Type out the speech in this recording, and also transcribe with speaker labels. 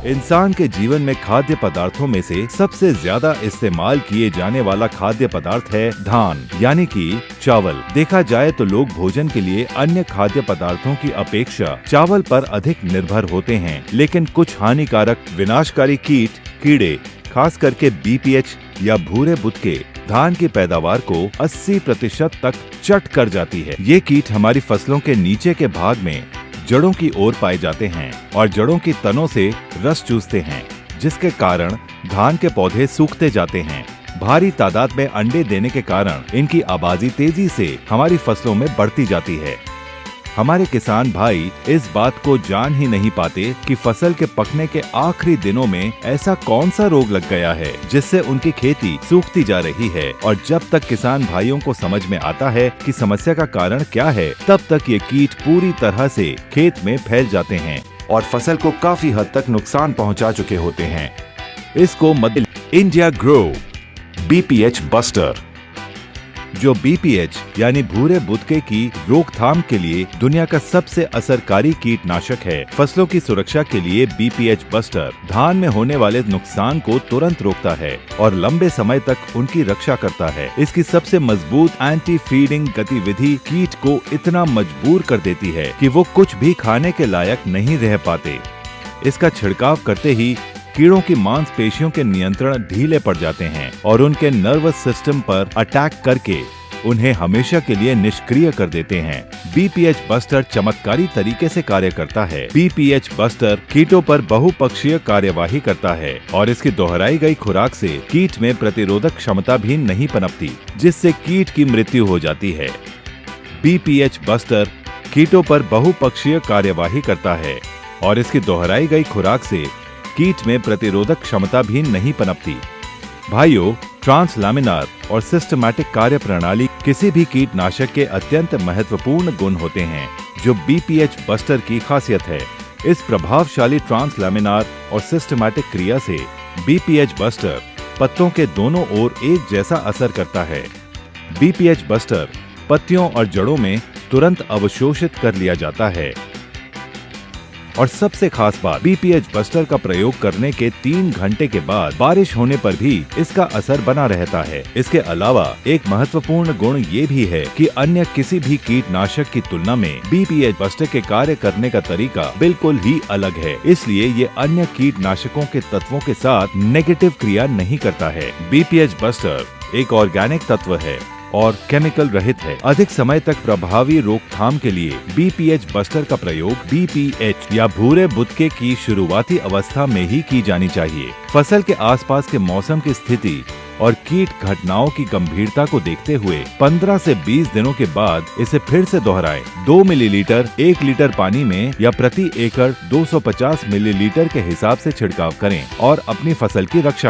Speaker 1: इंसान के जीवन में खाद्य पदार्थों में से सबसे ज्यादा इस्तेमाल किए जाने वाला खाद्य पदार्थ है धान यानी कि चावल। देखा जाए तो लोग भोजन के लिए अन्य खाद्य पदार्थों की अपेक्षा चावल पर अधिक निर्भर होते हैं, लेकिन कुछ हानिकारक विनाशकारी कीड़े खास करके BPH या भूरे बुदके धान की पैदावार को 80% तक चट कर जाती है। ये कीट हमारी फसलों के नीचे के भाग में जड़ों की ओर पाए जाते हैं और जड़ों की तनों से रस चूसते हैं, जिसके कारण धान के पौधे सूखते जाते हैं। भारी तादाद में अंडे देने के कारण इनकी आबादी तेजी से हमारी फसलों में बढ़ती जाती है। हमारे किसान भाई इस बात को जान ही नहीं पाते कि फसल के पकने के आखिरी दिनों में ऐसा कौन सा रोग लग गया है जिससे उनकी खेती सूखती जा रही है। और जब तक किसान भाइयों को समझ में आता है कि समस्या का कारण क्या है, तब तक ये कीट पूरी तरह से खेत में फैल जाते हैं और फसल को काफी हद तक नुकसान पहुंचा चुके होते हैं। इसको मध्य इंडिया ग्रो BPH बस्टर, जो BPH यानी भूरे बुदके की रोकथाम के लिए दुनिया का सबसे असरकारी कीटनाशक है। फसलों की सुरक्षा के लिए BPH बस्टर धान में होने वाले नुकसान को तुरंत रोकता है और लंबे समय तक उनकी रक्षा करता है। इसकी सबसे मजबूत एंटी फीडिंग गतिविधि कीट को इतना मजबूर कर देती है कि वो कुछ भी खाने के लायक नहीं रह पाते। इसका छिड़काव करते ही कीड़ों की मांसपेशियों के नियंत्रण ढीले पड़ जाते हैं और उनके नर्वस सिस्टम पर अटैक करके उन्हें हमेशा के लिए निष्क्रिय कर देते हैं। BPH बस्टर चमत्कारी तरीके से कार्य करता है। BPH बस्टर कीटों पर बहुपक्षीय कार्यवाही करता है और इसकी दोहराई गई खुराक से कीट में प्रतिरोधक क्षमता भी नहीं पनपती, जिससे कीट की मृत्यु हो जाती है। BPH बस्टर कीटों पर बहुपक्षीय कार्यवाही करता है और इसकी दोहराई गई खुराक से कीट में प्रतिरोधक क्षमता भी नहीं पनपती। भाइयों, ट्रांसलैमिनार और सिस्टमैटिक कार्य प्रणाली किसी भी कीटनाशक के अत्यंत महत्वपूर्ण गुण होते हैं, जो BPH बस्टर की खासियत है। इस प्रभावशाली ट्रांसलैमिनार और सिस्टमैटिक क्रिया से BPH बस्टर पत्तों के दोनों ओर एक जैसा असर करता है। BPH बस्टर पत्तियों और जड़ों में तुरंत अवशोषित कर लिया जाता है। और सबसे खास बात, BPH बस्टर का प्रयोग करने के 3 घंटे के बाद बारिश होने पर भी इसका असर बना रहता है। इसके अलावा एक महत्वपूर्ण गुण ये भी है कि अन्य किसी भी कीटनाशक की तुलना में BPH बस्टर के कार्य करने का तरीका बिल्कुल ही अलग है, इसलिए ये अन्य कीटनाशकों के तत्वों के साथ नेगेटिव क्रिया नहीं करता है। BPH बस्टर एक ऑर्गेनिक तत्व है और केमिकल रहित है। अधिक समय तक प्रभावी रोकथाम के लिए BPH बस्टर का प्रयोग BPH या भूरे बुदके की शुरुआती अवस्था में ही की जानी चाहिए। फसल के आसपास के मौसम की स्थिति और कीट घटनाओं की गंभीरता को देखते हुए 15 से 20 दिनों के बाद इसे फिर से दोहराएं। 2 मिलीलीटर 1 लीटर पानी में या प्रति एकड़ 250 मिलीलीटर के हिसाब से छिड़काव करें और अपनी फसल की रक्षा